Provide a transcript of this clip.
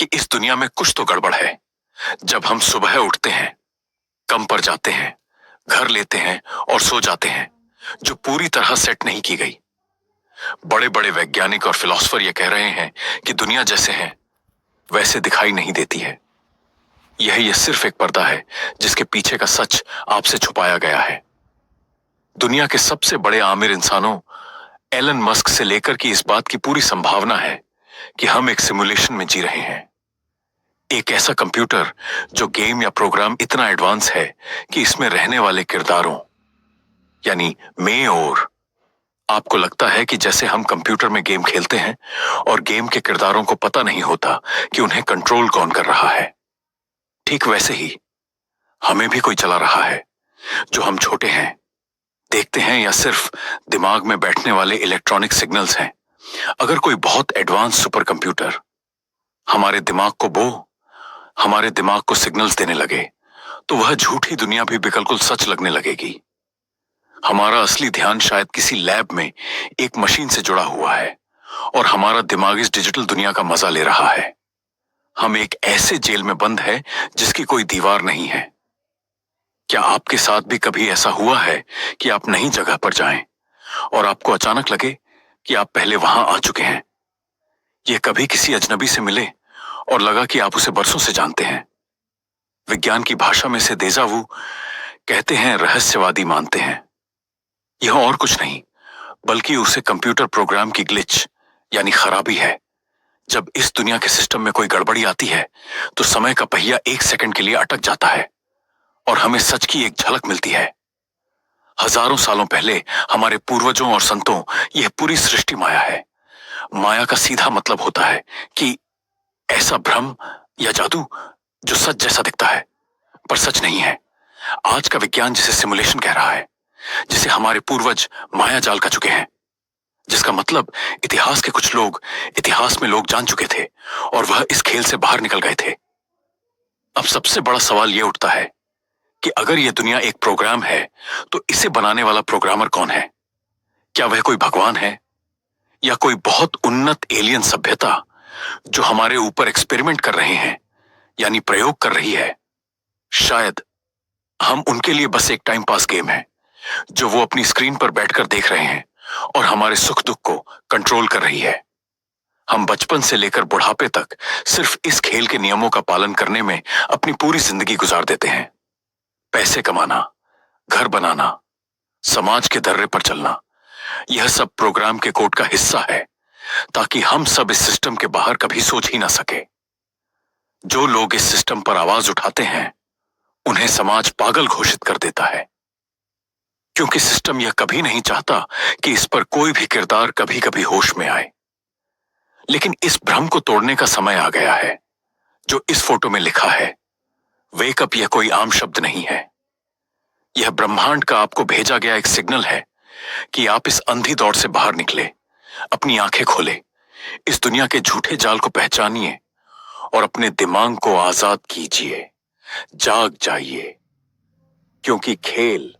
कि इस दुनिया में कुछ तो गड़बड़ है। जब हम सुबह उठते हैं, कम पर जाते हैं, घर लेते हैं और सो जाते हैं, जो पूरी तरह सेट नहीं की गई। बड़े बड़े वैज्ञानिक और फिलोसफर ये कह रहे हैं कि दुनिया जैसे है वैसे दिखाई नहीं देती है। ये सिर्फ एक पर्दा है जिसके पीछे का सच आपसे छुपाया गया है। दुनिया के सबसे बड़े आमिर इंसानों एलन मस्क से लेकर की इस बात की पूरी संभावना है कि हम एक सिमुलेशन में जी रहे हैं। एक ऐसा कंप्यूटर जो गेम या प्रोग्राम इतना एडवांस है कि इसमें रहने वाले किरदारों यानी मैं और आपको लगता है कि जैसे हम कंप्यूटर में गेम खेलते हैं और गेम के किरदारों को पता नहीं होता कि उन्हें कंट्रोल कौन कर रहा है। ठीक वैसे ही हमें भी कोई चला रहा है। जो हम छोटे हैं, देखते हैं या सिर्फ दिमाग में बैठने वाले इलेक्ट्रॉनिक सिग्नल्स हैं। अगर कोई बहुत एडवांस सुपर कंप्यूटर हमारे दिमाग को सिग्नल्स देने लगे तो वह झूठी दुनिया भी बिल्कुल सच लगने लगेगी। हमारा असली ध्यान शायद किसी लैब में एक मशीन से जुड़ा हुआ है और हमारा दिमाग इस डिजिटल दुनिया का मजा ले रहा है। हम एक ऐसे जेल में बंद है जिसकी कोई दीवार नहीं है। क्या आपके साथ भी कभी ऐसा हुआ है कि आप नई जगह पर जाएं और आपको अचानक लगे कि आप पहले वहां आ चुके हैं? यह कभी किसी अजनबी से मिले और लगा कि आप उसे बरसों से जानते हैं। विज्ञान की भाषा में से देजा वू कहते हैं, रहस्यवादी मानते हैं। यह और कुछ नहीं बल्कि उसे कंप्यूटर प्रोग्राम की ग्लिच यानी खराबी है। जब इस दुनिया के सिस्टम में कोई गड़बड़ी आती है तो समय का पहिया एक सेकंड के लिए अटक जाता है और हमें सच की एक झलक मिलती है। हजारों सालों पहले हमारे पूर्वजों और संतों यह पूरी सृष्टि माया है। माया का सीधा मतलब होता है कि ऐसा भ्रम या जादू जो सच जैसा दिखता है पर सच नहीं है। आज का विज्ञान जिसे सिमुलेशन कह रहा है, जिसे हमारे पूर्वज माया जाल कर चुके हैं, जिसका मतलब इतिहास के कुछ लोग इतिहास में लोग जान चुके थे और वह इस खेल से बाहर निकल गए थे। अब सबसे बड़ा सवाल यह उठता है कि अगर यह दुनिया एक प्रोग्राम है तो इसे बनाने वाला प्रोग्रामर कौन है? क्या वह कोई भगवान है या कोई बहुत उन्नत एलियन सभ्यता जो हमारे ऊपर एक्सपेरिमेंट कर रहे हैं यानी प्रयोग कर रही है? शायद हम उनके लिए बस एक टाइम पास गेम है जो वो अपनी स्क्रीन पर बैठकर देख रहे हैं और हमारे सुख दुख को कंट्रोल कर रही है। हम बचपन से लेकर बुढ़ापे तक सिर्फ इस खेल के नियमों का पालन करने में अपनी पूरी जिंदगी गुजार देते हैं। पैसे कमाना, घर बनाना, समाज के दर्रे पर चलना, यह सब प्रोग्राम के कोड का हिस्सा है ताकि हम सब इस सिस्टम के बाहर कभी सोच ही ना सके। जो लोग इस सिस्टम पर आवाज उठाते हैं उन्हें समाज पागल घोषित कर देता है, क्योंकि सिस्टम यह कभी नहीं चाहता कि इस पर कोई भी किरदार कभी कभी होश में आए। लेकिन इस भ्रम को तोड़ने का समय आ गया है। जो इस फोटो में लिखा है वेक अप, यह कोई आम शब्द नहीं है। यह ब्रह्मांड का आपको भेजा गया एक सिग्नल है कि आप इस अंधी दौड़ से बाहर निकले, अपनी आंखें खोले, इस दुनिया के झूठे जाल को पहचानिए और अपने दिमाग को आजाद कीजिए। जाग जाइए, क्योंकि खेल